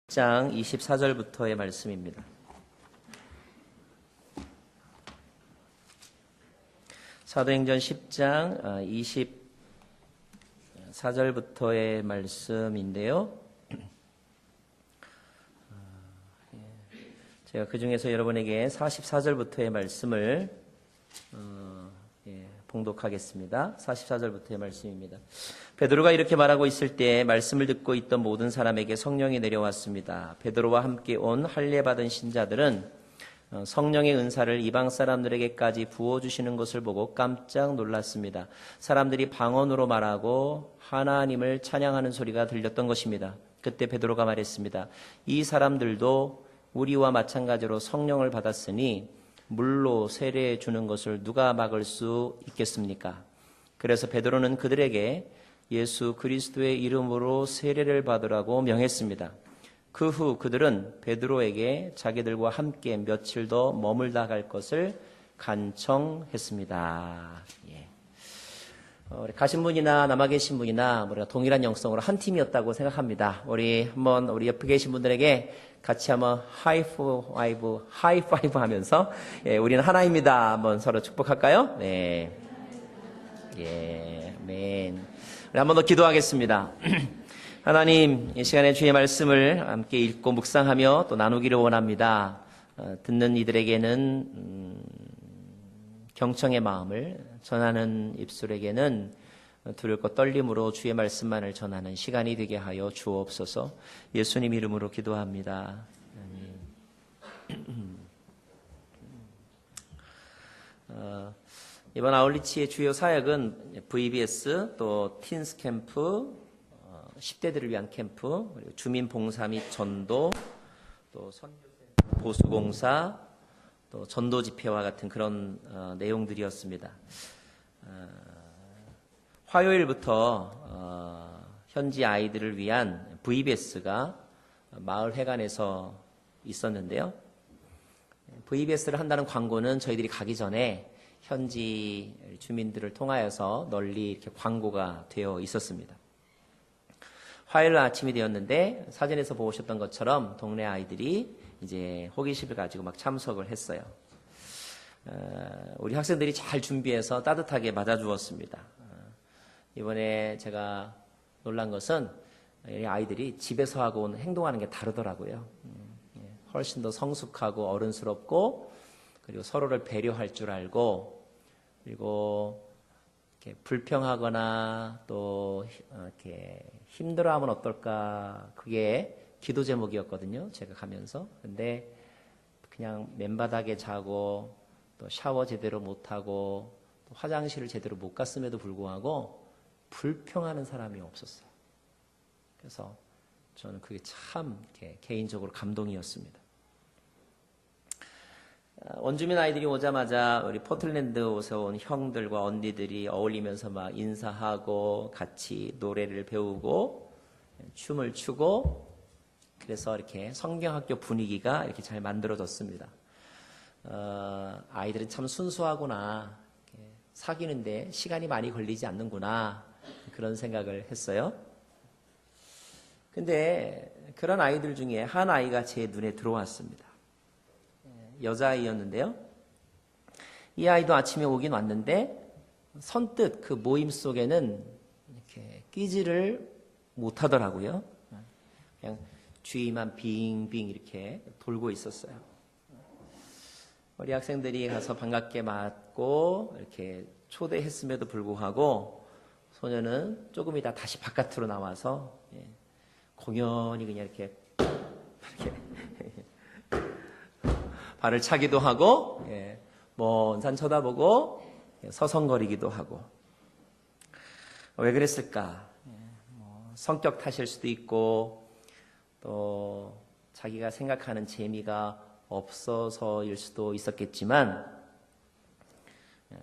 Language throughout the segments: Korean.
10장 24절부터의 말씀입니다. 사도행전 10장 24절부터의 말씀인데요. 제가 그 중에서 여러분에게 44절부터의 말씀을 봉독하겠습니다. 44절부터의 말씀입니다. 베드로가 이렇게 말하고 있을 때 말씀을 듣고 있던 모든 사람에게 성령이 내려왔습니다. 베드로와 함께 온 할례 받은 신자들은 성령의 은사를 이방 사람들에게까지 부어주시는 것을 보고 깜짝 놀랐습니다. 사람들이 방언으로 말하고 하나님을 찬양하는 소리가 들렸던 것입니다. 그때 베드로가 말했습니다. 이 사람들도 우리와 마찬가지로 성령을 받았으니 물로 세례해 주는 것을 누가 막을 수 있겠습니까? 그래서 베드로는 그들에게 예수 그리스도의 이름으로 세례를 받으라고 명했습니다. 그 후 그들은 베드로에게 자기들과 함께 며칠 더 머물다 갈 것을 간청했습니다. 우리 가신 분이나 남아 계신 분이나 우리가 동일한 영성으로 한 팀이었다고 생각합니다. 우리 옆에 계신 분들에게 같이 한번 하이파이브 하면서 우리는 하나입니다. 한번 서로 축복할까요? 네. 아멘. 우리 한번 더 기도하겠습니다. 하나님, 이 시간에 주의 말씀을 함께 읽고 묵상하며 또 나누기를 원합니다. 듣는 이들에게는 경청의 마음을, 전하는 입술에게는 두렵고 떨림으로 주의 말씀만을 전하는 시간이 되게 하여 주옵소서. 예수님 이름으로 기도합니다. 이번 아울리치의 주요 사역은 VBS, 또 틴스 캠프, 10대들을 위한 캠프, 그리고 주민 봉사 및 전도, 또 선교센터, 보수공사, 또 전도 집회와 같은 그런 내용들이었습니다. 화요일부터 현지 아이들을 위한 VBS가 마을 회관에서 있었는데요. VBS를 한다는 광고는 저희들이 가기 전에 현지 주민들을 통하여서 널리 이렇게 광고가 되어 있었습니다. 화요일 아침이 되었는데 사진에서 보셨던 것처럼 동네 아이들이 이제 호기심을 가지고 막 참석을 했어요. 우리 학생들이 잘 준비해서 따뜻하게 맞아주었습니다. 이번에 제가 놀란 것은 이 아이들이 집에서 하고 행동하는 게 다르더라고요. 훨씬 더 성숙하고 어른스럽고, 그리고 서로를 배려할 줄 알고, 그리고 이렇게 불평하거나 또 이렇게 힘들어하면 어떨까, 그게 기도 제목이었거든요. 제가 가면서. 근데 그냥 맨바닥에 자고 또 샤워 제대로 못하고 또 화장실을 제대로 못 갔음에도 불구하고 불평하는 사람이 없었어요. 그래서 저는 그게 참 개인적으로 감동이었습니다. 원주민 아이들이 오자마자 우리 포틀랜드에서 온 형들과 언니들이 어울리면서 막 인사하고 같이 노래를 배우고 춤을 추고, 그래서 이렇게 성경학교 분위기가 이렇게 잘 만들어졌습니다. 아이들은 참 순수하구나, 사귀는데 시간이 많이 걸리지 않는구나, 그런 생각을 했어요. 근데 그런 아이들 중에 한 아이가 제 눈에 들어왔습니다. 여자아이였는데요. 이 아이도 아침에 오긴 왔는데 선뜻 그 모임 속에는 이렇게 끼지를 못하더라고요. 그냥 주위만 빙빙 이렇게 돌고 있었어요. 우리 학생들이 가서 반갑게 맞고 이렇게 초대했음에도 불구하고 소녀는 조금 이따 다시 바깥으로 나와서 공연히 그냥 이렇게 발을 차기도 하고, 먼 산 쳐다보고 서성거리기도 하고. 왜 그랬을까? 성격 탓일 수도 있고, 또 자기가 생각하는 재미가 없어서일 수도 있었겠지만,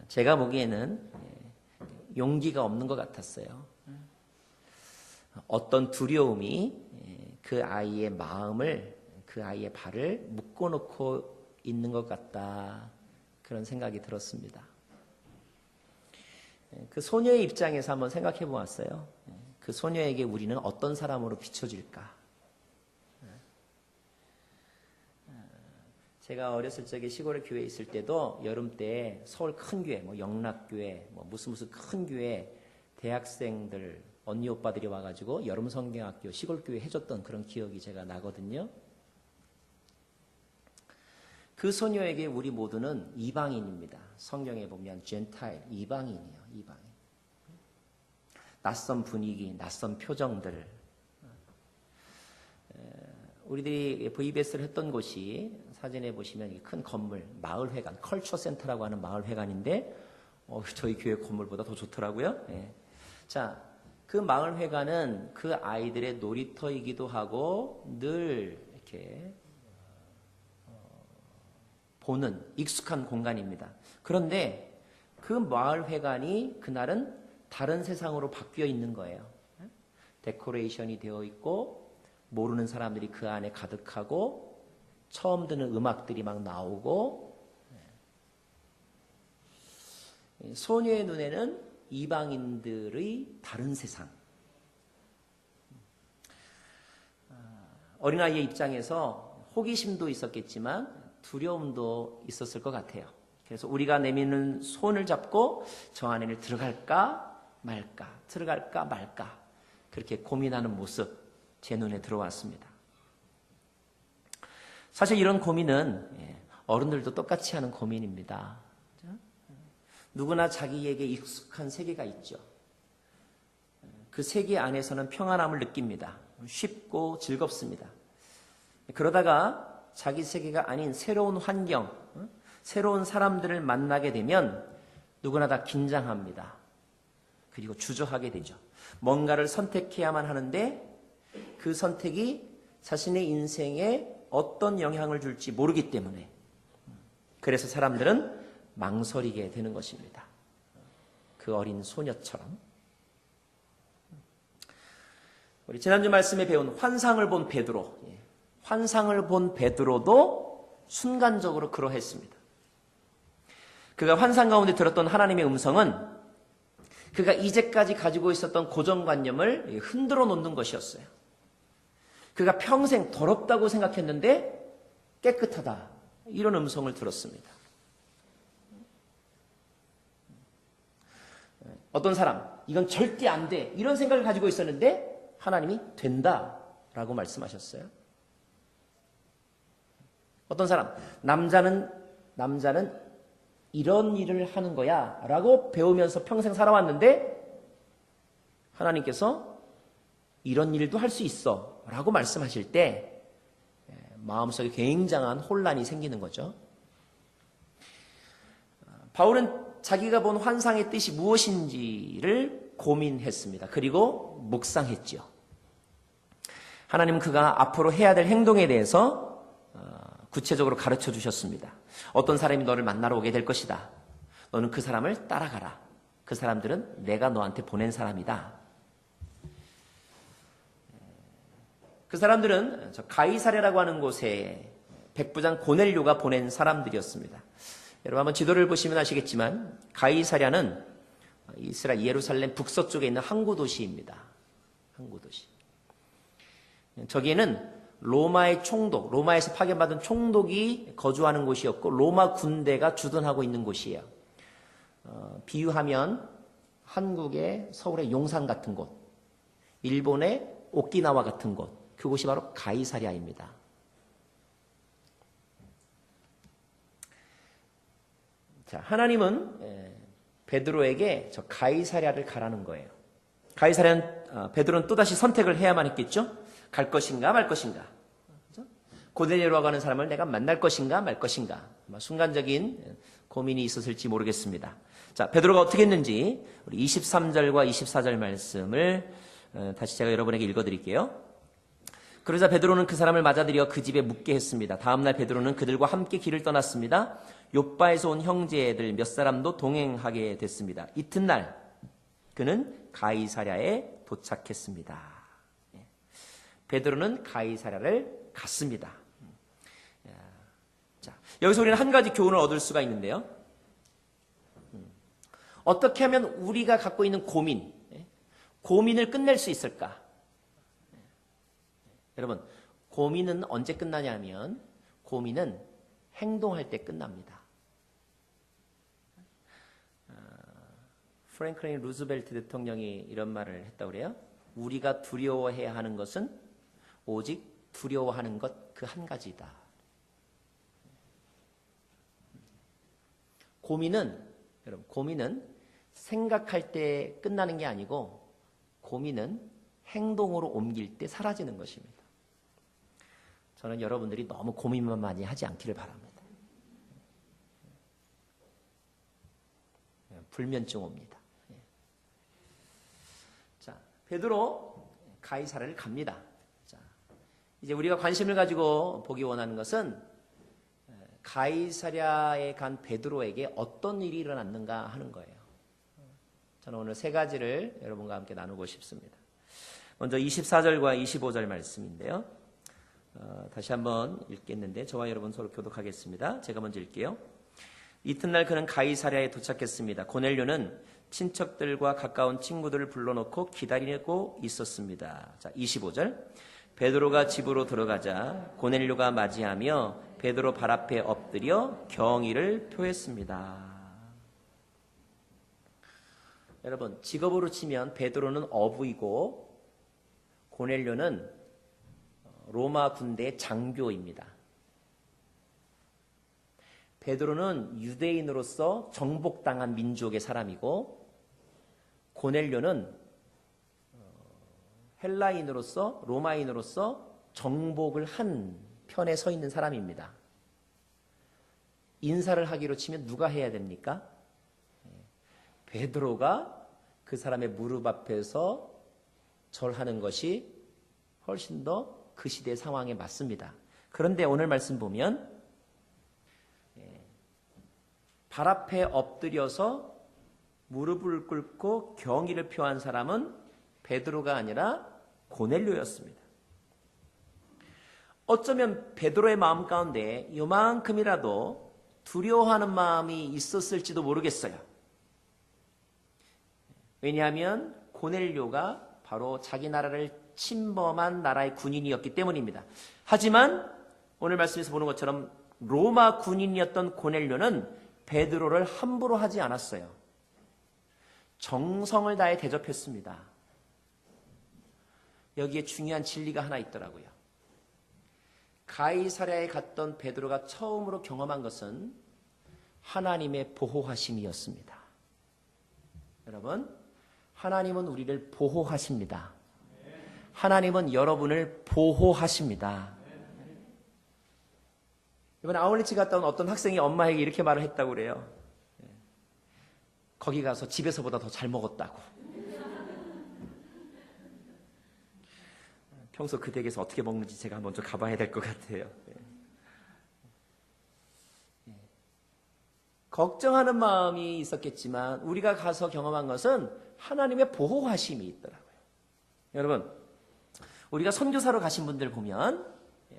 제가 보기에는 용기가 없는 것 같았어요. 어떤 두려움이 그 아이의 마음을, 그 아이의 발을 묶어놓고 있는 것 같다, 그런 생각이 들었습니다. 그 소녀의 입장에서 한번 생각해 보았어요. 그 소녀에게 우리는 어떤 사람으로 비춰질까? 제가 어렸을 적에 시골에 교회에 있을 때도 여름 때 서울 큰 교회, 뭐 영락교회, 뭐 무슨 큰 교회 대학생들, 언니 오빠들이 와가지고 여름 성경학교 시골교회 해줬던 그런 기억이 제가 나거든요. 그 소녀에게 우리 모두는 이방인입니다. 성경에 보면 젠타일, 이방인이에요. 이방인. 낯선 분위기, 낯선 표정들. 우리들이 VBS를 했던 곳이 사진에 보시면 큰 건물, 마을회관, 컬처센터라고 하는 마을회관인데 저희 교회 건물보다 더 좋더라고요. 예. 자, 그 마을회관은 그 아이들의 놀이터이기도 하고 늘 이렇게 보는 익숙한 공간입니다. 그런데 그 마을회관이 그날은 다른 세상으로 바뀌어 있는 거예요. 데코레이션이 되어 있고 모르는 사람들이 그 안에 가득하고 처음 듣는 음악들이 막 나오고 소녀의 눈에는 이방인들의 다른 세상. 어린아이의 입장에서 호기심도 있었겠지만 두려움도 있었을 것 같아요. 그래서 우리가 내미는 손을 잡고 저 안에 들어갈까 말까, 들어갈까 말까 그렇게 고민하는 모습 제 눈에 들어왔습니다. 사실 이런 고민은 어른들도 똑같이 하는 고민입니다. 누구나 자기에게 익숙한 세계가 있죠. 그 세계 안에서는 평안함을 느낍니다. 쉽고 즐겁습니다. 그러다가 자기 세계가 아닌 새로운 환경, 새로운 사람들을 만나게 되면 누구나 다 긴장합니다. 그리고 주저하게 되죠. 뭔가를 선택해야만 하는데 그 선택이 자신의 인생에 어떤 영향을 줄지 모르기 때문에 그래서 사람들은 망설이게 되는 것입니다. 그 어린 소녀처럼. 우리 지난주 말씀에 배운 환상을 본 베드로, 환상을 본 베드로도 순간적으로 그러했습니다. 그가 환상 가운데 들었던 하나님의 음성은 그가 이제까지 가지고 있었던 고정관념을 흔들어 놓는 것이었어요. 그가 평생 더럽다고 생각했는데 깨끗하다, 이런 음성을 들었습니다. 어떤 사람, 이건 절대 안 돼, 이런 생각을 가지고 있었는데 하나님이 된다라고 말씀하셨어요. 어떤 사람, 남자는 이런 일을 하는 거야 라고 배우면서 평생 살아왔는데 하나님께서 이런 일도 할 수 있어 라고 말씀하실 때 마음속에 굉장한 혼란이 생기는 거죠. 바울은 자기가 본 환상의 뜻이 무엇인지를 고민했습니다. 그리고 묵상했죠. 하나님은 그가 앞으로 해야 될 행동에 대해서 구체적으로 가르쳐 주셨습니다. 어떤 사람이 너를 만나러 오게 될 것이다. 너는 그 사람을 따라가라. 그 사람들은 내가 너한테 보낸 사람이다. 그 사람들은 가이사랴라고 하는 곳에 백부장 고넬료가 보낸 사람들이었습니다. 여러분 한번 지도를 보시면 아시겠지만 가이사랴는 이스라엘 예루살렘 북서쪽에 있는 항구 도시입니다. 항구 도시. 저기에는 로마의 총독, 로마에서 파견받은 총독이 거주하는 곳이었고 로마 군대가 주둔하고 있는 곳이에요. 비유하면 한국의 서울의 용산 같은 곳, 일본의 오키나와 같은 곳, 그곳이 바로 가이사랴입니다. 자, 하나님은 베드로에게 저 가이사랴를 가라는 거예요. 베드로는 또다시 선택을 해야만 했겠죠? 갈 것인가 말 것인가. 고넬료라고 하는 사람을 내가 만날 것인가 말 것인가. 순간적인 고민이 있었을지 모르겠습니다. 자, 베드로가 어떻게 했는지 우리 23절과 24절 말씀을 다시 제가 여러분에게 읽어드릴게요. 그러자 베드로는 그 사람을 맞아들여 그 집에 묵게 했습니다. 다음날 베드로는 그들과 함께 길을 떠났습니다. 욥바에서 온 형제들 몇 사람도 동행하게 됐습니다. 이튿날 그는 가이사랴에 도착했습니다. 베드로는 가이사랴를 갔습니다. 자, 여기서 우리는 한 가지 교훈을 얻을 수가 있는데요. 어떻게 하면 우리가 갖고 있는 고민을 끝낼 수 있을까? 여러분, 고민은 언제 끝나냐면 고민은 행동할 때 끝납니다. 프랭클린 루즈벨트 대통령이 이런 말을 했다고 그래요. 우리가 두려워해야 하는 것은 오직 두려워하는 것 그 한 가지다. 여러분, 고민은 생각할 때 끝나는 게 아니고 고민은 행동으로 옮길 때 사라지는 것입니다. 저는 여러분들이 너무 고민만 많이 하지 않기를 바랍니다. 불면증 옵니다. 자, 베드로 가이사랴를 갑니다. 자, 이제 우리가 관심을 가지고 보기 원하는 것은 가이사랴에 간 베드로에게 어떤 일이 일어났는가 하는 거예요. 저는 오늘 세 가지를 여러분과 함께 나누고 싶습니다. 먼저 24절과 25절 말씀인데요. 다시 한번 읽겠는데 저와 여러분 서로 교독하겠습니다. 제가 먼저 읽게요. 이튿날 그는 가이사랴에 도착했습니다. 고넬료는 친척들과 가까운 친구들을 불러놓고 기다리고 있었습니다. 자, 25절. 베드로가 집으로 들어가자 고넬료가 맞이하며 베드로 발 앞에 엎드려 경의를 표했습니다. 여러분, 직업으로 치면 베드로는 어부이고 고넬료는 로마 군대의 장교입니다. 베드로는 유대인으로서 정복당한 민족의 사람이고 고넬료는 헬라인으로서 로마인으로서 정복을 한 편에 서 있는 사람입니다. 인사를 하기로 치면 누가 해야 됩니까? 베드로가 그 사람의 무릎 앞에서 절하는 것이 훨씬 더 그 시대의 상황에 맞습니다. 그런데 오늘 말씀 보면 발 앞에 엎드려서 무릎을 꿇고 경의를 표한 사람은 베드로가 아니라 고넬료였습니다. 어쩌면 베드로의 마음 가운데 요만큼이라도 두려워하는 마음이 있었을지도 모르겠어요. 왜냐하면 고넬료가 바로 자기 나라를 침범한 나라의 군인이었기 때문입니다. 하지만 오늘 말씀에서 보는 것처럼 로마 군인이었던 고넬료는 베드로를 함부로 하지 않았어요. 정성을 다해 대접했습니다. 여기에 중요한 진리가 하나 있더라고요. 가이사랴에 갔던 베드로가 처음으로 경험한 것은 하나님의 보호하심이었습니다. 여러분, 하나님은 우리를 보호하십니다. 하나님은 여러분을 보호하십니다. 이번에 아울리치 갔다 온 어떤 학생이 엄마에게 이렇게 말을 했다고 그래요. 거기 가서 집에서보다 더 잘 먹었다고. 평소 그 댁에서 어떻게 먹는지 제가 먼저 가봐야 될 것 같아요. 걱정하는 마음이 있었겠지만 우리가 가서 경험한 것은 하나님의 보호하심이 있더라고요. 여러분, 우리가 선교사로 가신 분들 보면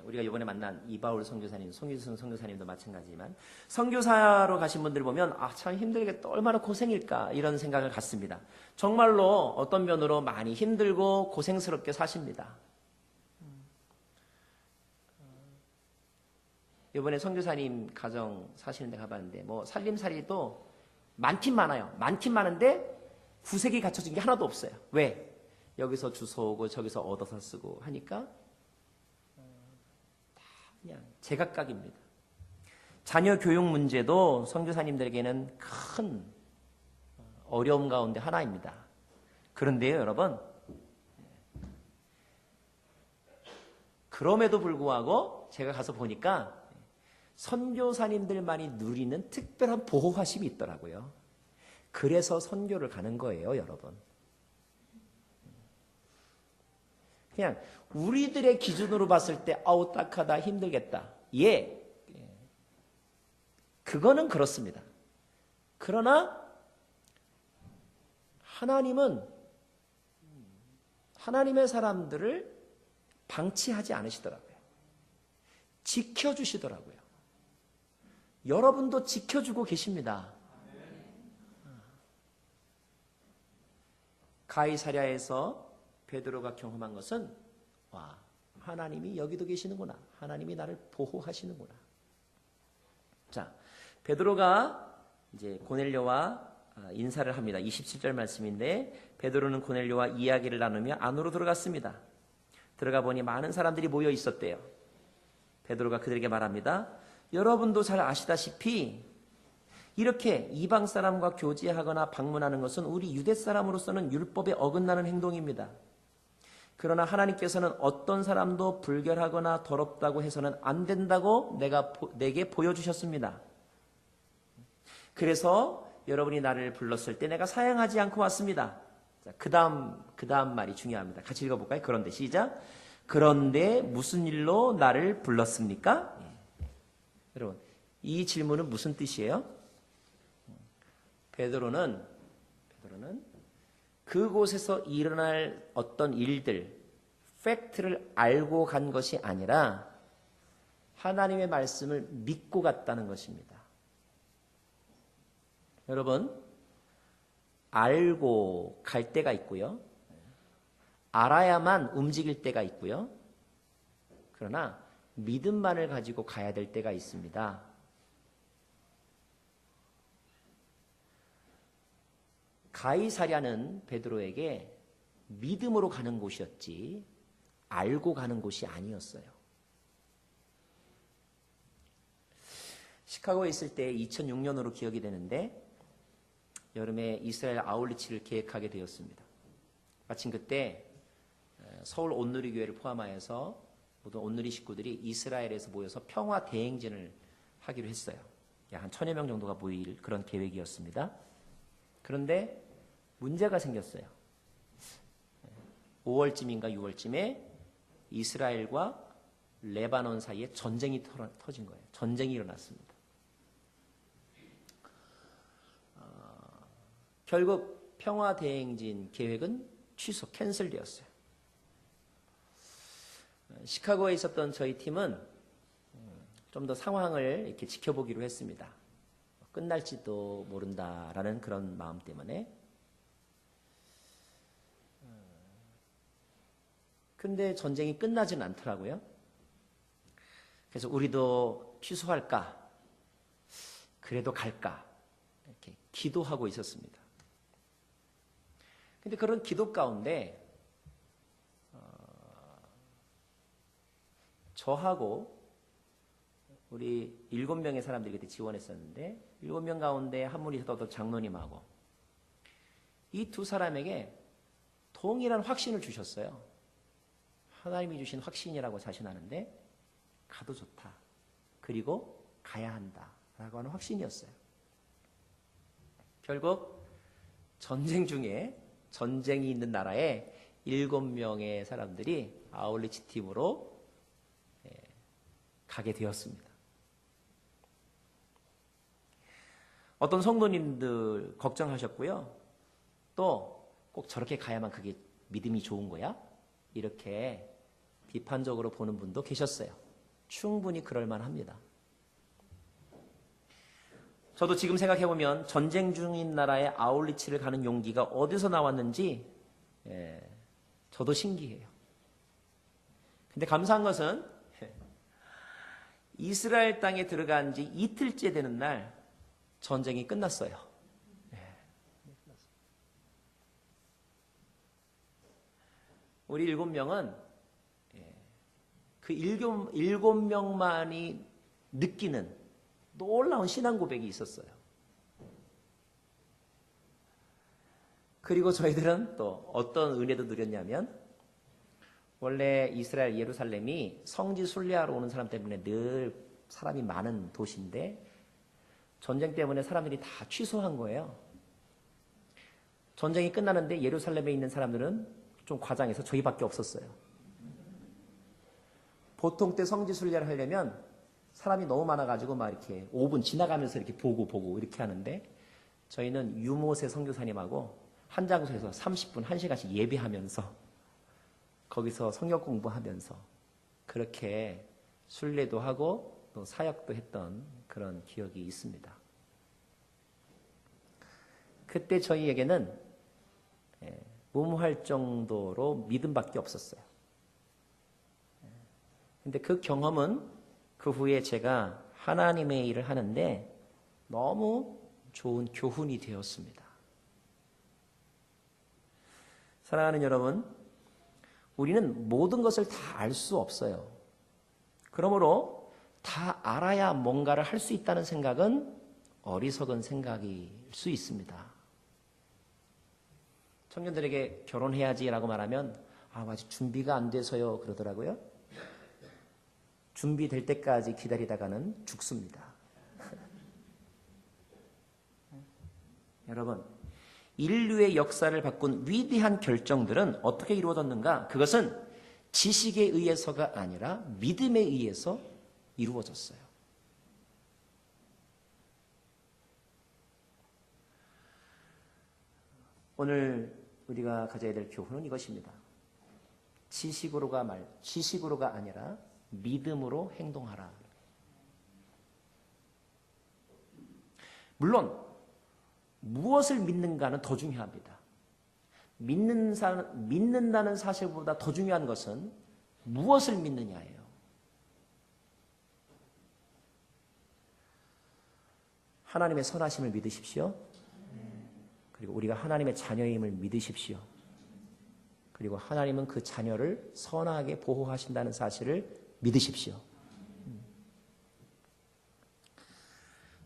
우리가 이번에 만난 이바울 선교사님, 송유승 선교사님도 마찬가지지만 선교사로 가신 분들 보면 참 힘들겠다, 얼마나 고생일까 이런 생각을 갖습니다. 정말로 어떤 면으로 많이 힘들고 고생스럽게 사십니다. 이번에 선교사님 가정 사시는 데 가봤는데 뭐 살림살이도 많긴 많아요. 많긴 많은데 구색이 갖춰진 게 하나도 없어요. 왜? 여기서 주워오고 저기서 얻어서 쓰고 하니까 다 그냥 제각각입니다. 자녀 교육 문제도 선교사님들에게는 큰 어려움 가운데 하나입니다. 그런데요, 여러분, 그럼에도 불구하고 제가 가서 보니까 선교사님들만이 누리는 특별한 보호하심이 있더라고요. 그래서 선교를 가는 거예요, 여러분. 그냥 우리들의 기준으로 봤을 때 아우 딱하다, 힘들겠다. 예, 그거는 그렇습니다. 그러나 하나님은 하나님의 사람들을 방치하지 않으시더라고요. 지켜주시더라고요. 여러분도 지켜주고 계십니다. 가이사랴에서 베드로가 경험한 것은 하나님이 여기도 계시는구나. 하나님이 나를 보호하시는구나. 자, 베드로가 이제 고넬료와 인사를 합니다. 27절 말씀인데 베드로는 고넬료와 이야기를 나누며 안으로 들어갔습니다. 들어가 보니 많은 사람들이 모여 있었대요. 베드로가 그들에게 말합니다. 여러분도 잘 아시다시피 이렇게 이방 사람과 교제하거나 방문하는 것은 우리 유대 사람으로서는 율법에 어긋나는 행동입니다. 그러나 하나님께서는 어떤 사람도 불결하거나 더럽다고 해서는 안 된다고 내게 보여주셨습니다. 그래서 여러분이 나를 불렀을 때 내가 사양하지 않고 왔습니다. 그 다음 말이 중요합니다. 같이 읽어볼까요? 그런데 시작. 그런데 무슨 일로 나를 불렀습니까? 여러분, 이 질문은 무슨 뜻이에요? 베드로는 그곳에서 일어날 어떤 일들, 팩트를 알고 간 것이 아니라 하나님의 말씀을 믿고 갔다는 것입니다. 여러분, 알고 갈 때가 있고요. 알아야만 움직일 때가 있고요. 그러나 믿음만을 가지고 가야 될 때가 있습니다. 가이사랴는 베드로에게 믿음으로 가는 곳이었지 알고 가는 곳이 아니었어요. 시카고에 있을 때 2006년으로 기억이 되는데 여름에 이스라엘 아울리치를 계획하게 되었습니다. 마침 그때 서울 온누리교회를 포함하여서 모든 온누리 식구들이 이스라엘에서 모여서 평화 대행진을 하기로 했어요. 약 한 1000여 명 정도가 모일 그런 계획이었습니다. 그런데 문제가 생겼어요. 5월쯤인가 6월쯤에 이스라엘과 레바논 사이에 전쟁이 터진 거예요. 전쟁이 일어났습니다. 결국 평화대행진 계획은 캔슬되었어요. 시카고에 있었던 저희 팀은 좀 더 상황을 이렇게 지켜보기로 했습니다. 끝날지도 모른다라는 그런 마음 때문에. 근데 전쟁이 끝나지는 않더라고요. 그래서 우리도 취소할까? 그래도 갈까? 이렇게 기도하고 있었습니다. 근데 그런 기도 가운데 저하고 우리 7명의 사람들이 그때 지원했었는데 7명 가운데 한 분이 더 장로님하고 이 두 사람에게 동일한 확신을 주셨어요. 하나님이 주신 확신이라고 자신하는데 가도 좋다. 그리고 가야 한다라고 하는 확신이었어요. 결국 전쟁 중에 전쟁이 있는 나라에 7명의 사람들이 아울리치 팀으로 가게 되었습니다. 어떤 성도님들 걱정하셨고요. 또 꼭 저렇게 가야만 그게 믿음이 좋은 거야? 이렇게 비판적으로 보는 분도 계셨어요. 충분히 그럴 만합니다. 저도 지금 생각해보면 전쟁 중인 나라에 아울리치를 가는 용기가 어디서 나왔는지 저도 신기해요. 근데 감사한 것은 이스라엘 땅에 들어간 지 이틀째 되는 날 전쟁이 끝났어요. 우리 7명은 그 7명만이 느끼는 놀라운 신앙 고백이 있었어요. 그리고 저희들은 또 어떤 은혜도 누렸냐면 원래 이스라엘 예루살렘이 성지 순례하러 오는 사람 때문에 늘 사람이 많은 도시인데 전쟁 때문에 사람들이 다 취소한 거예요. 전쟁이 끝나는데 예루살렘에 있는 사람들은 좀 과장해서 저희밖에 없었어요. 보통 때 성지 순례를 하려면 사람이 너무 많아가지고 막 이렇게 5분 지나가면서 이렇게 보고 이렇게 하는데 저희는 유모세 선교사님하고 한 장소에서 30분, 1시간씩 예배하면서 거기서 성경 공부하면서 그렇게 순례도 하고 또 사역도 했던 그런 기억이 있습니다. 그때 저희에게는 무모할 정도로 믿음밖에 없었어요. 근데 그 경험은 그 후에 제가 하나님의 일을 하는데 너무 좋은 교훈이 되었습니다. 사랑하는 여러분, 우리는 모든 것을 다 알 수 없어요. 그러므로 다 알아야 뭔가를 할 수 있다는 생각은 어리석은 생각일 수 있습니다. 청년들에게 결혼해야지라고 말하면 아직 준비가 안 돼서요 그러더라고요. 준비될 때까지 기다리다가는 죽습니다. 여러분, 인류의 역사를 바꾼 위대한 결정들은 어떻게 이루어졌는가? 그것은 지식에 의해서가 아니라 믿음에 의해서 이루어졌어요. 오늘 우리가 가져야 될 교훈은 이것입니다. 지식으로가 아니라 믿음으로 행동하라. 물론 무엇을 믿는가는 더 중요합니다. 믿는다는 사실보다 더 중요한 것은 무엇을 믿느냐예요. 하나님의 선하심을 믿으십시오. 그리고 우리가 하나님의 자녀임을 믿으십시오. 그리고 하나님은 그 자녀를 선하게 보호하신다는 사실을 믿으십시오.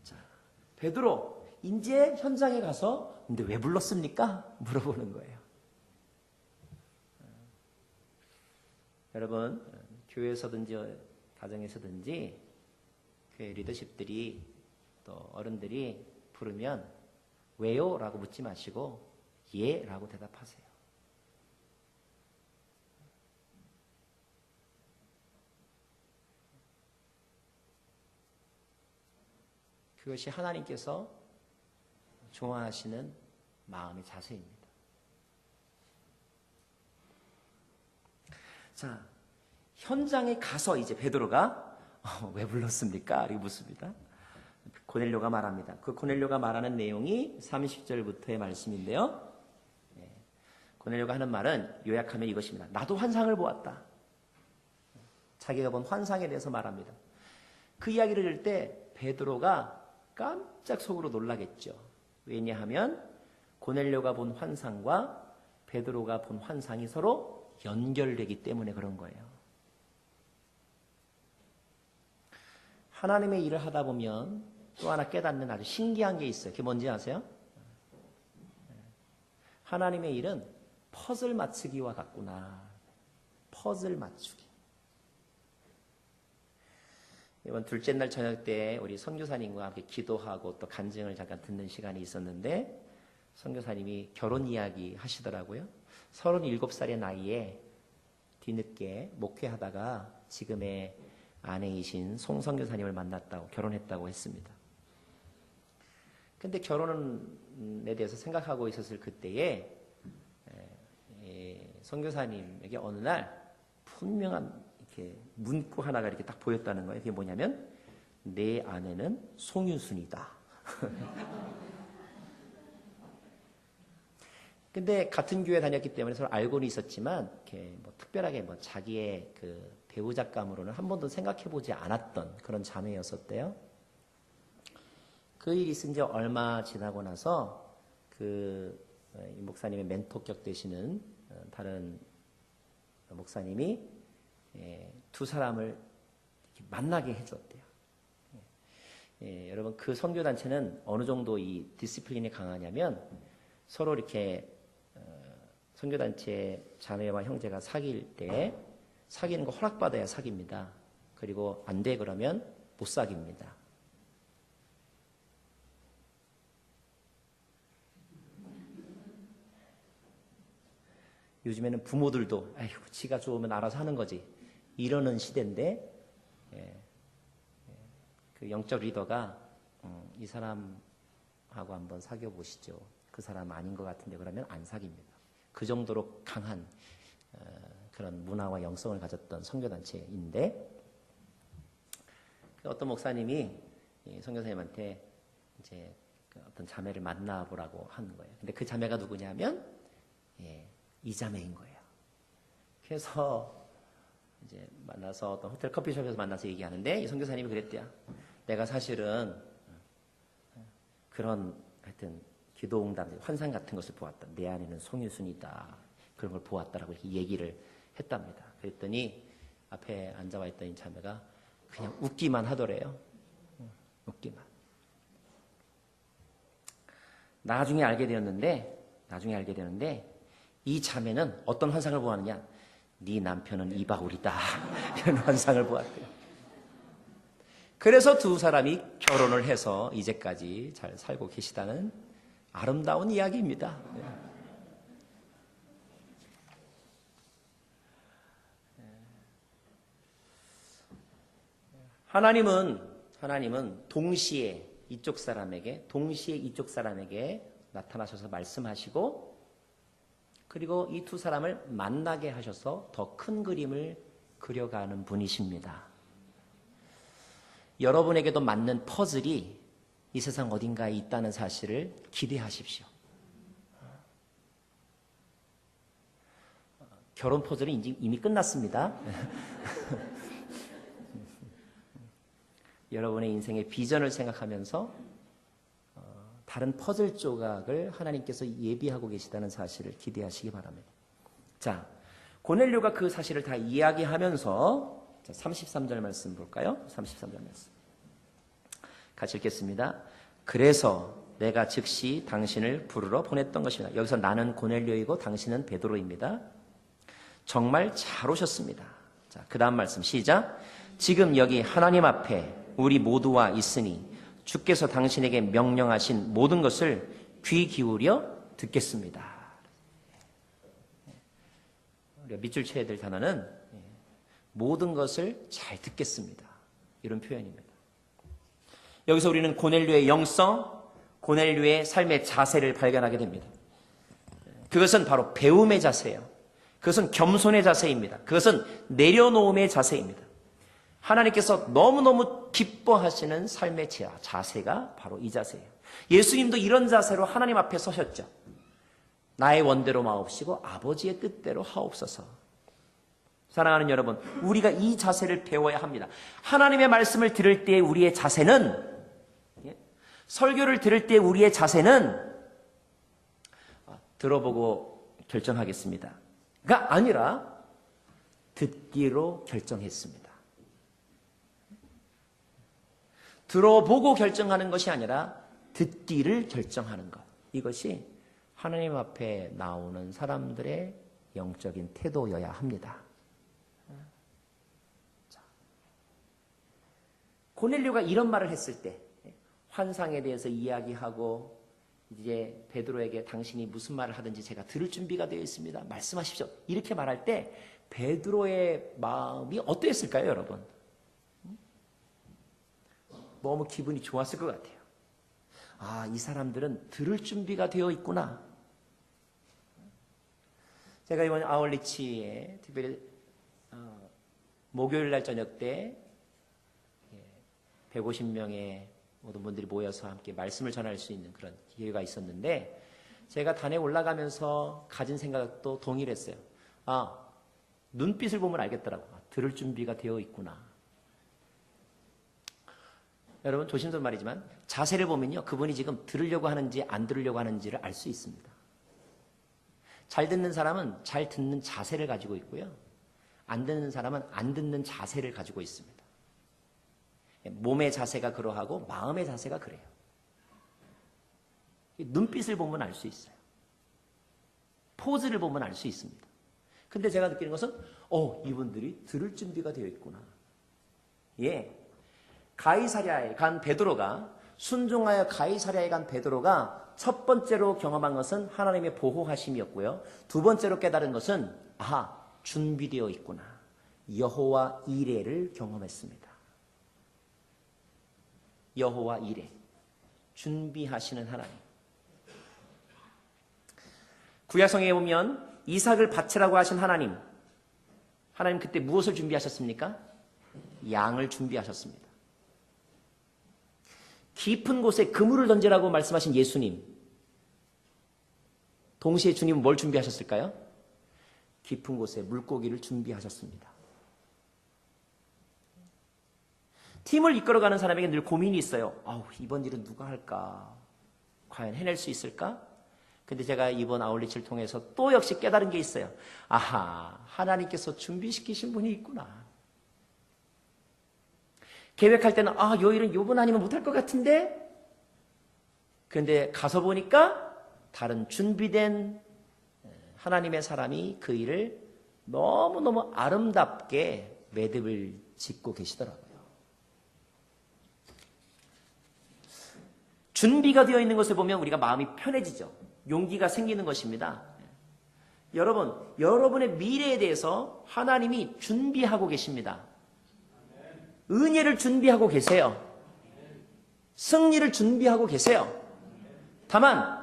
자, 베드로 이제 현장에 가서 근데 왜 불렀습니까? 물어보는 거예요. 여러분, 교회에서든지 가정에서든지 교회 리더십들이 또 어른들이 부르면 왜요? 라고 묻지 마시고 예? 라고 대답하세요. 그것이 하나님께서 좋아하시는 마음의 자세입니다. 자, 현장에 가서 이제 베드로가 왜 불렀습니까? 이렇게 묻습니다. 고넬료가 말합니다. 그 고넬료가 말하는 내용이 30절부터의 말씀인데요. 고넬료가 하는 말은 요약하면 이것입니다. 나도 환상을 보았다. 자기가 본 환상에 대해서 말합니다. 그 이야기를 들을 때 베드로가 깜짝 속으로 놀라겠죠. 왜냐하면 고넬료가 본 환상과 베드로가 본 환상이 서로 연결되기 때문에 그런 거예요. 하나님의 일을 하다 보면 또 하나 깨닫는 아주 신기한 게 있어요. 그게 뭔지 아세요? 하나님의 일은 퍼즐 맞추기와 같구나. 퍼즐 맞추기. 이번 둘째 날 저녁 때 우리 선교사님과 함께 기도하고 또 간증을 잠깐 듣는 시간이 있었는데 선교사님이 결혼 이야기 하시더라고요. 37살의 나이에 뒤늦게 목회하다가 지금의 아내이신 송 선교사님을 만났다고 결혼했다고 했습니다. 근데 결혼에 대해서 생각하고 있었을 그때에 선교사님에게 어느 날 분명한 이렇게 문구 하나가 이렇게 딱 보였다는 거예요. 그게 뭐냐면 내 아내는 송유순이다. 근데 같은 교회 다녔기 때문에 서로 알고는 있었지만 이렇게 뭐 특별하게 뭐 자기의 그 배우자감으로는 한 번도 생각해보지 않았던 그런 자매였었대요. 그 일이 있은 지 얼마 지나고 나서 이 목사님의 멘토격 되시는 다른 목사님이 두 사람을 이렇게 만나게 해줬대요. 여러분 그 선교단체는 어느 정도 이 디시플린이 강하냐면 서로 이렇게 선교단체 자매와 형제가 사귈 때 사귀는 거 허락받아야 사깁니다. 그리고 안 돼 그러면 못 사깁니다. 요즘에는 부모들도 아이고 지가 좋으면 알아서 하는 거지 이러는 시대인데 그 영적 리더가 이 사람하고 한번 사귀어 보시죠. 그 사람 아닌 것 같은데 그러면 안 사깁니다. 그 정도로 강한 그런 문화와 영성을 가졌던 선교단체인데 어떤 목사님이 선교사님한테 이제 어떤 자매를 만나보라고 하는 거예요. 근데 그 자매가 누구냐면 이 자매인 거예요. 그래서 이제 만나서 어떤 호텔 커피숍에서 만나서 얘기하는데 이 선교사님이 그랬대요. 내가 사실은 그런 하여튼 기도응답, 환상 같은 것을 보았다. 내 안에는 송유순이다. 그런 걸 보았다라고 이렇게 얘기를 했답니다. 그랬더니 앞에 앉아와 있던 이 자매가 그냥 웃기만 하더래요. 웃기만. 나중에 알게 되었는데 이 자매는 어떤 환상을 보았느냐? 네 남편은 이바울이다. 이런 환상을 보았대요. 그래서 두 사람이 결혼을 해서 이제까지 잘 살고 계시다는 아름다운 이야기입니다. 하나님은 동시에 이쪽 사람에게 나타나셔서 말씀하시고, 그리고 이 두 사람을 만나게 하셔서 더 큰 그림을 그려가는 분이십니다. 여러분에게도 맞는 퍼즐이 이 세상 어딘가에 있다는 사실을 기대하십시오. 결혼 퍼즐은 이미 끝났습니다. 여러분의 인생의 비전을 생각하면서 다른 퍼즐 조각을 하나님께서 예비하고 계시다는 사실을 기대하시기 바랍니다. 자, 고넬료가 그 사실을 다 이야기하면서 33절 말씀 볼까요? 33절 말씀. 같이 읽겠습니다. 그래서 내가 즉시 당신을 부르러 보냈던 것입니다. 여기서 나는 고넬료이고 당신은 베드로입니다. 정말 잘 오셨습니다. 자, 그 다음 말씀 시작. 지금 여기 하나님 앞에 우리 모두와 있으니 주께서 당신에게 명령하신 모든 것을 귀 기울여 듣겠습니다. 우리가 밑줄 쳐야 될 단어는 모든 것을 잘 듣겠습니다. 이런 표현입니다. 여기서 우리는 고넬료의 영성, 고넬료의 삶의 자세를 발견하게 됩니다. 그것은 바로 배움의 자세예요. 그것은 겸손의 자세입니다. 그것은 내려놓음의 자세입니다. 하나님께서 너무너무 기뻐하시는 삶의 자세가 바로 이 자세예요. 예수님도 이런 자세로 하나님 앞에 서셨죠. 나의 원대로 마옵시고 아버지의 뜻대로 하옵소서. 사랑하는 여러분, 우리가 이 자세를 배워야 합니다. 하나님의 말씀을 들을 때 우리의 자세는, 설교를 들을 때 우리의 자세는 들어보고 결정하겠습니다 가 아니라 듣기로 결정했습니다. 들어보고 결정하는 것이 아니라 듣기를 결정하는 것. 이것이 하나님 앞에 나오는 사람들의 영적인 태도여야 합니다. 자, 고넬료가 이런 말을 했을 때 환상에 대해서 이야기하고 이제 베드로에게 당신이 무슨 말을 하든지 제가 들을 준비가 되어 있습니다. 말씀하십시오. 이렇게 말할 때 베드로의 마음이 어떠했을까요, 여러분? 너무 기분이 좋았을 것 같아요. 아, 이 사람들은 들을 준비가 되어 있구나. 제가 이번 아울리치에 특별히 목요일 날 저녁 때 150명의 모든 분들이 모여서 함께 말씀을 전할 수 있는 그런 기회가 있었는데, 제가 단에 올라가면서 가진 생각도 동일했어요. 아, 눈빛을 보면 알겠더라고. 들을 준비가 되어 있구나. 여러분, 조심스러운 말이지만 자세를 보면요, 그분이 지금 들으려고 하는지 안 들으려고 하는지를 알 수 있습니다. 잘 듣는 사람은 잘 듣는 자세를 가지고 있고요, 안 듣는 사람은 안 듣는 자세를 가지고 있습니다. 몸의 자세가 그러하고 마음의 자세가 그래요. 눈빛을 보면 알 수 있어요. 포즈를 보면 알 수 있습니다. 근데 제가 느끼는 것은 이분들이 들을 준비가 되어 있구나. 예. 가이사랴에 간 베드로가, 순종하여 가이사랴에 간 베드로가 첫 번째로 경험한 것은 하나님의 보호하심이었고요. 두 번째로 깨달은 것은 준비되어 있구나. 여호와 이레를 경험했습니다. 여호와 이레, 준비하시는 하나님. 구약성경에 보면 이삭을 바치라고 하신 하나님 그때 무엇을 준비하셨습니까? 양을 준비하셨습니다. 깊은 곳에 그물을 던지라고 말씀하신 예수님, 동시에 주님은 뭘 준비하셨을까요? 깊은 곳에 물고기를 준비하셨습니다. 팀을 이끌어가는 사람에게 늘 고민이 있어요. 아우, 이번 일은 누가 할까? 과연 해낼 수 있을까? 근데 제가 이번 아울리치를 통해서 또 역시 깨달은 게 있어요. 아하, 하나님께서 준비시키신 분이 있구나. 계획할 때는 요 일은 요분 아니면 못할 것 같은데, 그런데 가서 보니까 다른 준비된 하나님의 사람이 그 일을 너무너무 아름답게 매듭을 짓고 계시더라고요. 준비가 되어 있는 것을 보면 우리가 마음이 편해지죠. 용기가 생기는 것입니다. 여러분, 여러분의 미래에 대해서 하나님이 준비하고 계십니다. 은혜를 준비하고 계세요. 승리를 준비하고 계세요. 다만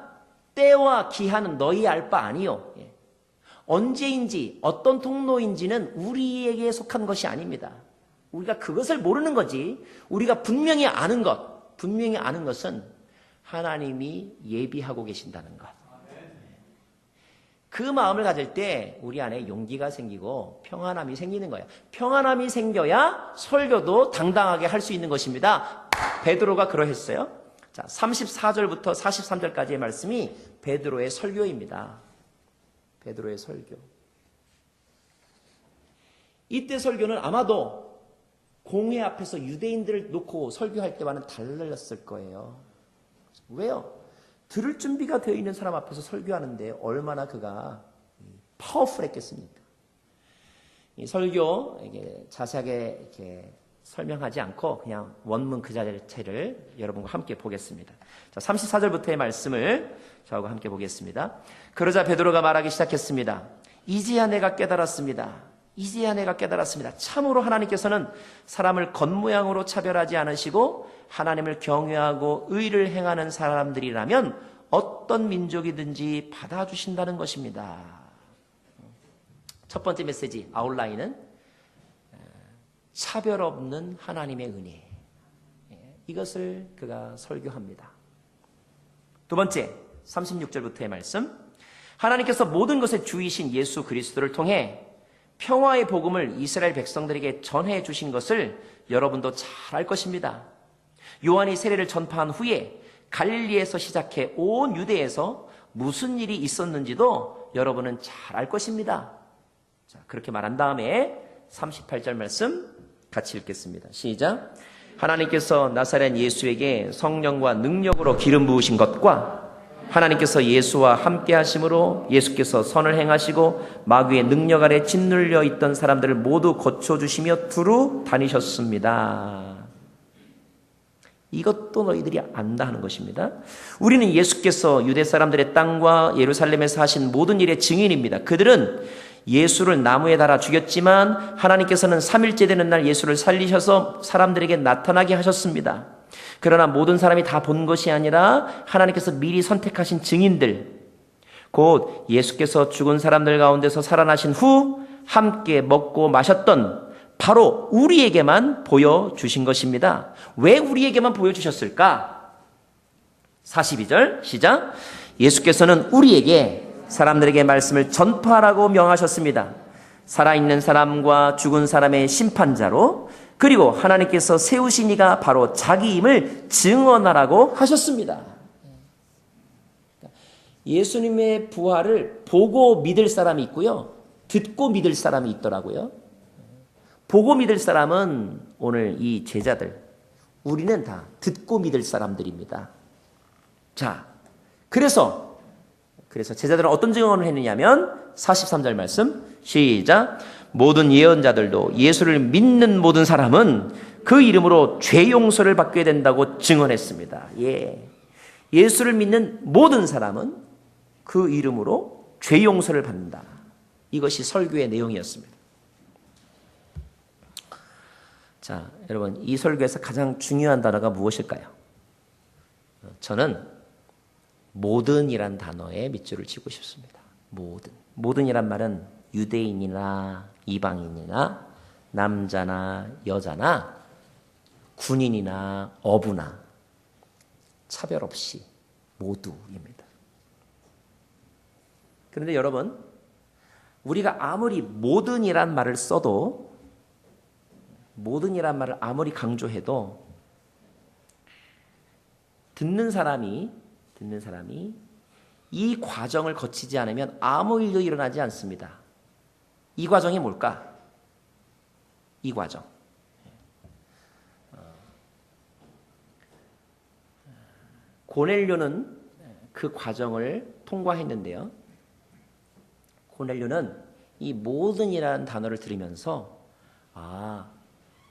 때와 기한은 너희 알 바 아니요. 언제인지 어떤 통로인지는 우리에게 속한 것이 아닙니다. 우리가 그것을 모르는 거지. 우리가 분명히 아는 것은 하나님이 예비하고 계신다는 것. 그 마음을 가질 때 우리 안에 용기가 생기고 평안함이 생기는 거예요. 평안함이 생겨야 설교도 당당하게 할 수 있는 것입니다. 베드로가 그러했어요. 자, 34절부터 43절까지의 말씀이 베드로의 설교입니다. 베드로의 설교. 이때 설교는 아마도 공회 앞에서 유대인들을 놓고 설교할 때와는 달랐을 거예요. 왜요? 들을 준비가 되어 있는 사람 앞에서 설교하는데 얼마나 그가 파워풀했겠습니까? 이 설교 이게 자세하게 이렇게 설명하지 않고 그냥 원문 그 자체를 여러분과 함께 보겠습니다. 자, 34절부터의 말씀을 저하고 함께 보겠습니다. 그러자 베드로가 말하기 시작했습니다. 이제야 내가 깨달았습니다. 이제야 내가 깨달았습니다. 참으로 하나님께서는 사람을 겉모양으로 차별하지 않으시고 하나님을 경외하고 의를 행하는 사람들이라면 어떤 민족이든지 받아주신다는 것입니다. 첫 번째 메시지 아웃라인은 차별 없는 하나님의 은혜. 이것을 그가 설교합니다. 두 번째 36절부터의 말씀. 하나님께서 모든 것의 주이신 예수 그리스도를 통해 평화의 복음을 이스라엘 백성들에게 전해 주신 것을 여러분도 잘 알 것입니다. 요한이 세례를 전파한 후에 갈릴리에서 시작해 온 유대에서 무슨 일이 있었는지도 여러분은 잘 알 것입니다. 자, 그렇게 말한 다음에 38절 말씀 같이 읽겠습니다. 시작. 하나님께서 나사렛 예수에게 성령과 능력으로 기름 부으신 것과 하나님께서 예수와 함께 하심으로 예수께서 선을 행하시고 마귀의 능력 아래 짓눌려 있던 사람들을 모두 고쳐주시며 두루 다니셨습니다. 이것도 너희들이 안다 하는 것입니다. 우리는 예수께서 유대 사람들의 땅과 예루살렘에서 하신 모든 일의 증인입니다. 그들은 예수를 나무에 달아 죽였지만 하나님께서는 3일째 되는 날 예수를 살리셔서 사람들에게 나타나게 하셨습니다. 그러나 모든 사람이 다 본 것이 아니라 하나님께서 미리 선택하신 증인들, 곧 예수께서 죽은 사람들 가운데서 살아나신 후 함께 먹고 마셨던 바로 우리에게만 보여주신 것입니다. 왜 우리에게만 보여주셨을까? 42절 시작. 예수께서는 우리에게 사람들에게 말씀을 전파하라고 명하셨습니다. 살아있는 사람과 죽은 사람의 심판자로, 그리고 하나님께서 세우신 이가 바로 자기임을 증언하라고 하셨습니다. 예수님의 부활을 보고 믿을 사람이 있고요, 듣고 믿을 사람이 있더라고요. 보고 믿을 사람은 오늘 이 제자들, 우리는 다 듣고 믿을 사람들입니다. 자, 그래서 제자들은 어떤 증언을 했느냐면 43절 말씀 시작. 모든 예언자들도 예수를 믿는 모든 사람은 그 이름으로 죄 용서를 받게 된다고 증언했습니다. 예수를 믿는 모든 사람은 그 이름으로 죄 용서를 받는다. 이것이 설교의 내용이었습니다. 자, 여러분, 이 설교에서 가장 중요한 단어가 무엇일까요? 저는 모든이란 단어에 밑줄을 치고 싶습니다. 모든이란 말은 유대인이나 이방인이나 남자나 여자나 군인이나 어부나 차별 없이 모두입니다. 그런데 여러분, 우리가 아무리 모든이란 말을 써도 모든이란 말을 아무리 강조해도 듣는 사람이 이 과정을 거치지 않으면 아무 일도 일어나지 않습니다. 이 과정이 뭘까? 이 과정. 고넬료는 그 과정을 통과했는데요. 고넬료는 이 모든이라는 단어를 들으면서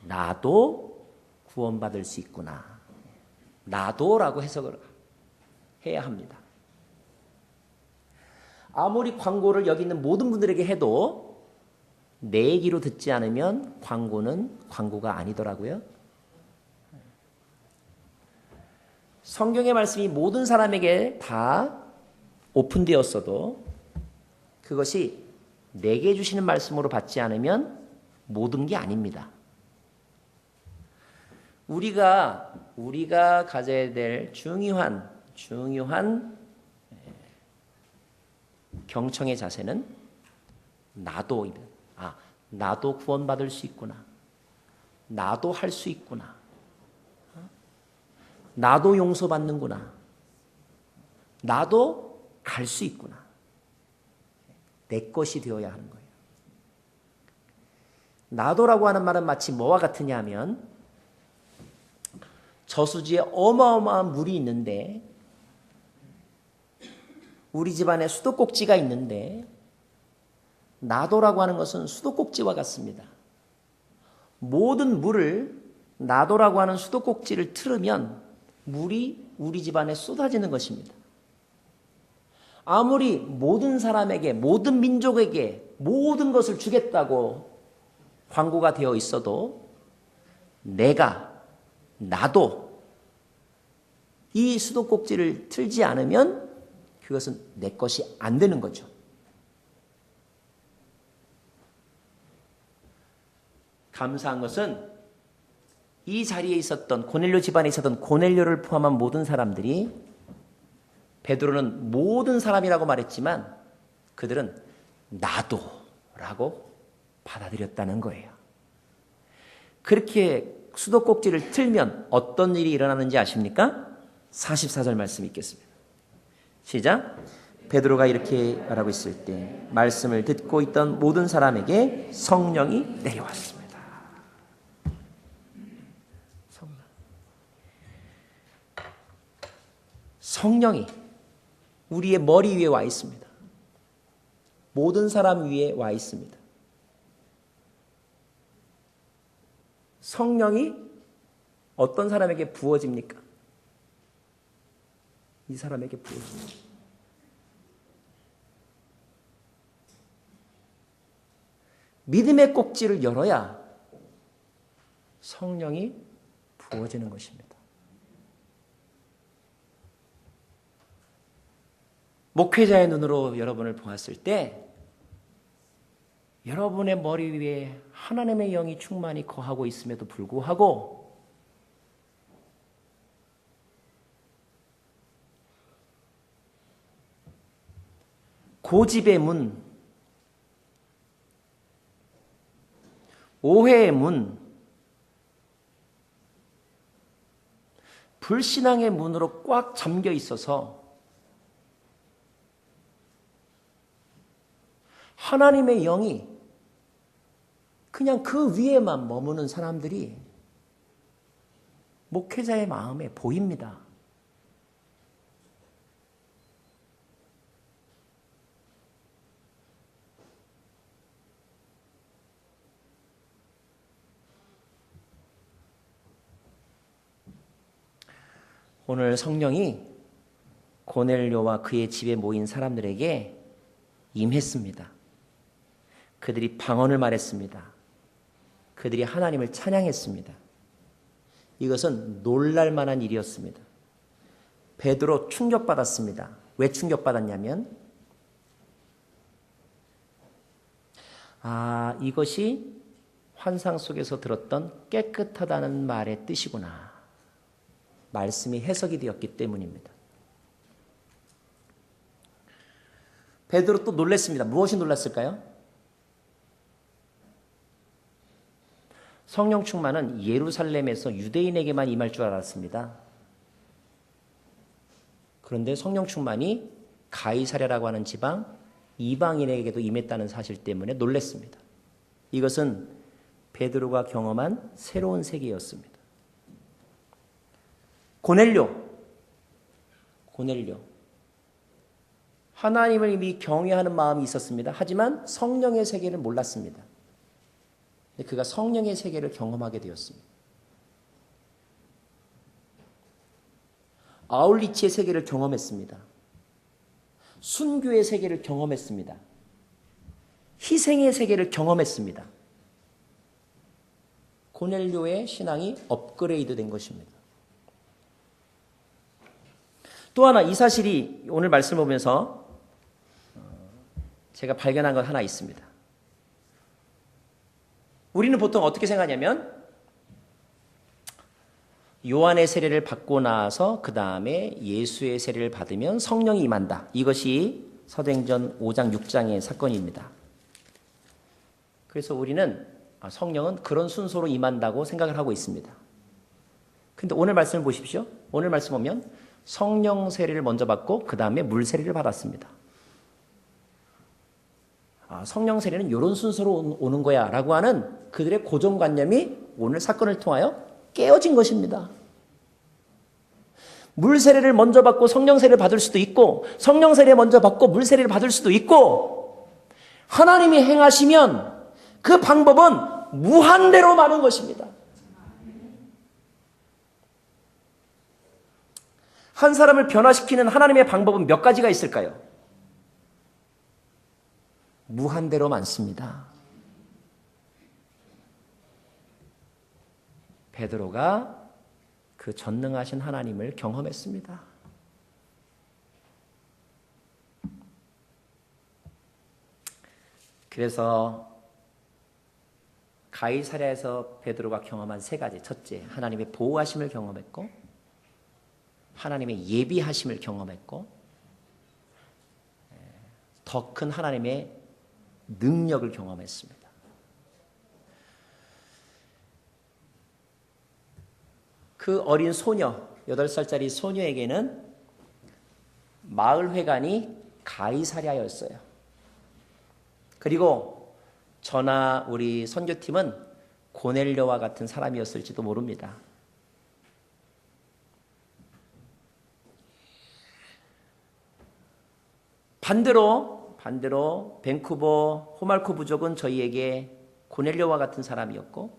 나도 구원받을 수 있구나. 나도라고 해석을 해야 합니다. 아무리 광고를 여기 있는 모든 분들에게 해도 내 얘기로 듣지 않으면 광고는 광고가 아니더라고요. 성경의 말씀이 모든 사람에게 다 오픈되었어도 그것이 내게 주시는 말씀으로 받지 않으면 모든 게 아닙니다. 우리가 가져야 될 중요한 경청의 자세는 나도 구원받을 수 있구나. 나도 할 수 있구나. 나도 용서받는구나. 나도 갈 수 있구나. 내 것이 되어야 하는 거예요. 나도라고 하는 말은 마치 뭐와 같으냐 하면 저수지에 어마어마한 물이 있는데 우리 집안에 수도꼭지가 있는데 나도라고 하는 것은 수도꼭지와 같습니다. 모든 물을 나도라고 하는 수도꼭지를 틀으면 물이 우리 집안에 쏟아지는 것입니다. 아무리 모든 사람에게, 모든 민족에게 모든 것을 주겠다고 광고가 되어 있어도 나도 이 수도꼭지를 틀지 않으면 그것은 내 것이 안 되는 거죠. 감사한 것은 이 자리에 있었던 고넬료 집안에 있었던 고넬료를 포함한 모든 사람들이 베드로는 모든 사람이라고 말했지만 그들은 나도라고 받아들였다는 거예요. 그렇게 수도꼭지를 틀면 어떤 일이 일어나는지 아십니까? 44절 말씀 읽겠습니다. 시작. 베드로가 이렇게 말하고 있을 때 말씀을 듣고 있던 모든 사람에게 성령이 내려왔습니다. 성령이 우리의 머리 위에 와 있습니다. 모든 사람 위에 와 있습니다. 성령이 어떤 사람에게 부어집니까? 이 사람에게 부어집니다. 믿음의 꼭지를 열어야 성령이 부어지는 것입니다. 목회자의 눈으로 여러분을 보았을 때 여러분의 머리 위에 하나님의 영이 충만히 거하고 있음에도 불구하고 고집의 문, 오해의 문, 불신앙의 문으로 꽉 잠겨 있어서 하나님의 영이 그냥 그 위에만 머무는 사람들이 목회자의 마음에 보입니다. 오늘 성령이 고넬료와 그의 집에 모인 사람들에게 임했습니다. 그들이 방언을 말했습니다. 그들이 하나님을 찬양했습니다. 이것은 놀랄 만한 일이었습니다. 베드로 충격받았습니다. 왜 충격받았냐면 이것이 환상 속에서 들었던 깨끗하다는 말의 뜻이구나. 말씀이 해석이 되었기 때문입니다. 베드로 또 놀랐습니다. 무엇이 놀랐을까요? 성령 충만은 예루살렘에서 유대인에게만 임할 줄 알았습니다. 그런데 성령 충만이 가이사랴라고 하는 지방 이방인에게도 임했다는 사실 때문에 놀랐습니다. 이것은 베드로가 경험한 새로운 세계였습니다. 고넬료. 하나님을 이미 경외하는 마음이 있었습니다. 하지만 성령의 세계를 몰랐습니다. 근데 그가 성령의 세계를 경험하게 되었습니다. 아울리치의 세계를 경험했습니다. 순교의 세계를 경험했습니다. 희생의 세계를 경험했습니다. 고넬료의 신앙이 업그레이드 된 것입니다. 또 하나 이 사실이 오늘 말씀을 보면서 제가 발견한 것 하나 있습니다. 우리는 보통 어떻게 생각하냐면 요한의 세례를 받고 나서 그 다음에 예수의 세례를 받으면 성령이 임한다. 이것이 사도행전 5장 6장의 사건입니다. 그래서 우리는 성령은 그런 순서로 임한다고 생각을 하고 있습니다. 근데 오늘 말씀을 보십시오. 오늘 말씀 보면 성령 세례를 먼저 받고 그 다음에 물 세례를 받았습니다. 성령 세례는 이런 순서로 오는 거야 라고 하는 그들의 고정관념이 오늘 사건을 통하여 깨어진 것입니다. 물 세례를 먼저 받고 성령 세례를 받을 수도 있고 성령 세례를 먼저 받고 물 세례를 받을 수도 있고 하나님이 행하시면 그 방법은 무한대로 많은 것입니다. 한 사람을 변화시키는 하나님의 방법은 몇 가지가 있을까요? 무한대로 많습니다. 베드로가 그 전능하신 하나님을 경험했습니다. 그래서 가이사랴에서 베드로가 경험한 세 가지. 첫째, 하나님의 보호하심을 경험했고 하나님의 예비하심을 경험했고 더 큰 하나님의 능력을 경험했습니다. 그 어린 소녀, 8살짜리 소녀에게는 마을 회관이 가이사랴였어요. 그리고 저나 우리 선교팀은 고넬료와 같은 사람이었을지도 모릅니다. 반대로 밴쿠버 호말코 부족은 저희에게 고넬료와 같은 사람이었고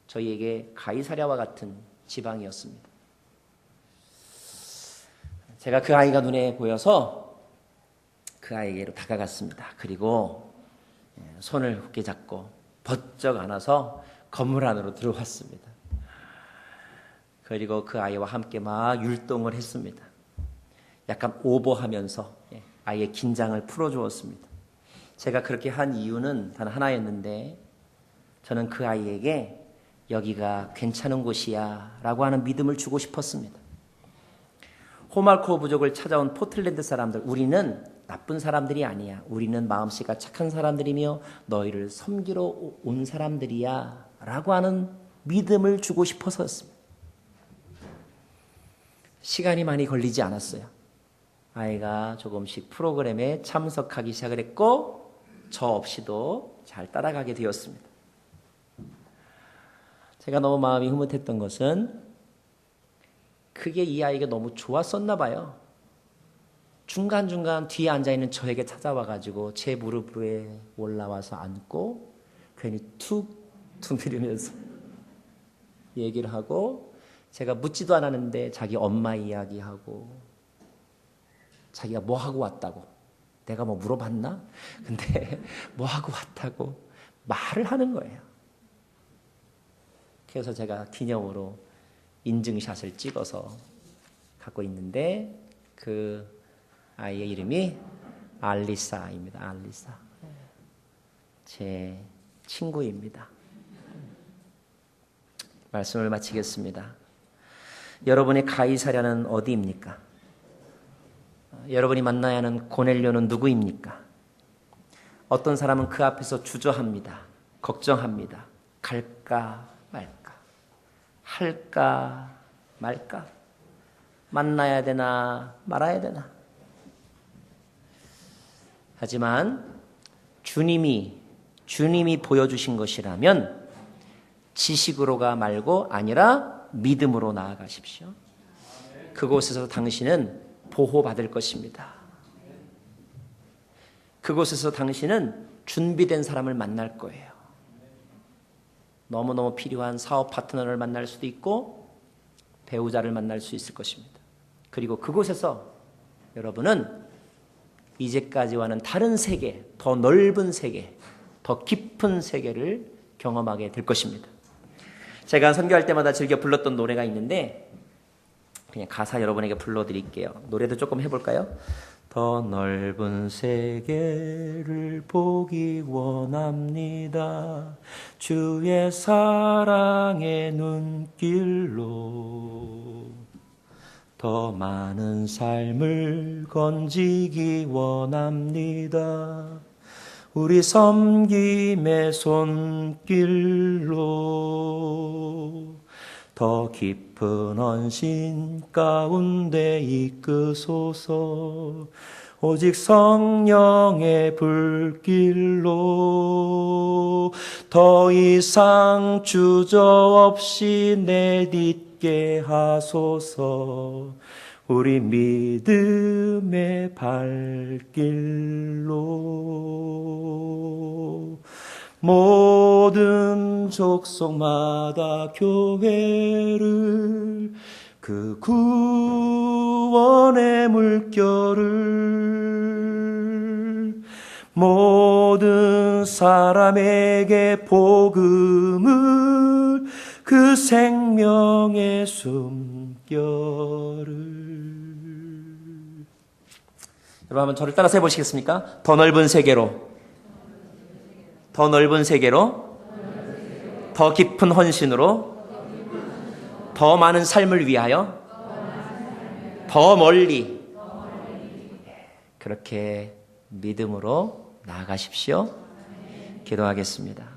저희에게 가이사랴와 같은 지방이었습니다. 제가 그 아이가 눈에 보여서 그 아이에게로 다가갔습니다. 그리고 손을 굳게 잡고 번쩍 안아서 건물 안으로 들어왔습니다. 그리고 그 아이와 함께 막 율동을 했습니다. 약간 오버하면서 아이의 긴장을 풀어주었습니다. 제가 그렇게 한 이유는 단 하나였는데 저는 그 아이에게 여기가 괜찮은 곳이야 라고 하는 믿음을 주고 싶었습니다. 호말코 부족을 찾아온 포틀랜드 사람들, 우리는 나쁜 사람들이 아니야. 우리는 마음씨가 착한 사람들이며 너희를 섬기러 온 사람들이야 라고 하는 믿음을 주고 싶어서였습니다. 시간이 많이 걸리지 않았어요. 아이가 조금씩 프로그램에 참석하기 시작을 했고 저 없이도 잘 따라가게 되었습니다. 제가 너무 마음이 흐뭇했던 것은 그게 이 아이가 너무 좋았었나 봐요. 중간중간 뒤에 앉아있는 저에게 찾아와가지고 제 무릎 위에 올라와서 앉고 괜히 툭툭 이러면서 얘기를 하고 제가 묻지도 않았는데 자기 엄마 이야기하고 자기가 뭐 하고 왔다고 내가 뭐 물어봤나? 근데 뭐 하고 왔다고 말을 하는 거예요. 그래서 제가 기념으로 인증샷을 찍어서 갖고 있는데 그 아이의 이름이 알리사입니다. 알리사. 제 친구입니다. 말씀을 마치겠습니다. 여러분의 가이사랴는 어디입니까? 여러분이 만나야 하는 고넬료는 누구입니까? 어떤 사람은 그 앞에서 주저합니다. 걱정합니다. 갈까 말까? 할까 말까? 만나야 되나 말아야 되나? 하지만 주님이 보여주신 것이라면 지식으로가 말고 아니라 믿음으로 나아가십시오. 그곳에서 당신은 보호받을 것입니다. 그곳에서 당신은 준비된 사람을 만날 거예요. 너무너무 필요한 사업 파트너를 만날 수도 있고 배우자를 만날 수 있을 것입니다. 그리고 그곳에서 여러분은 이제까지와는 다른 세계, 더 넓은 세계, 더 깊은 세계를 경험하게 될 것입니다. 제가 선교할 때마다 즐겨 불렀던 노래가 있는데 그냥 가사 여러분에게 불러드릴게요. 노래도 조금 해볼까요? 더 넓은 세계를 보기 원합니다. 주의 사랑의 눈길로 더 많은 삶을 건지기 원합니다. 우리 섬김의 손길로 더 깊은 헌신 가운데 이끄소서. 오직 성령의 불길로 더 이상 주저없이 내딛게 하소서. 우리 믿음의 발길로 모든 족속마다 교회를 그 구원의 물결을 모든 사람에게 복음을 그 생명의 숨결을. 여러분 한번 저를 따라서 해보시겠습니까? 더 넓은 세계로, 더 넓은 세계로, 더 깊은 헌신으로, 더 많은 삶을 위하여, 더 멀리, 그렇게 믿음으로 나아가십시오. 기도하겠습니다.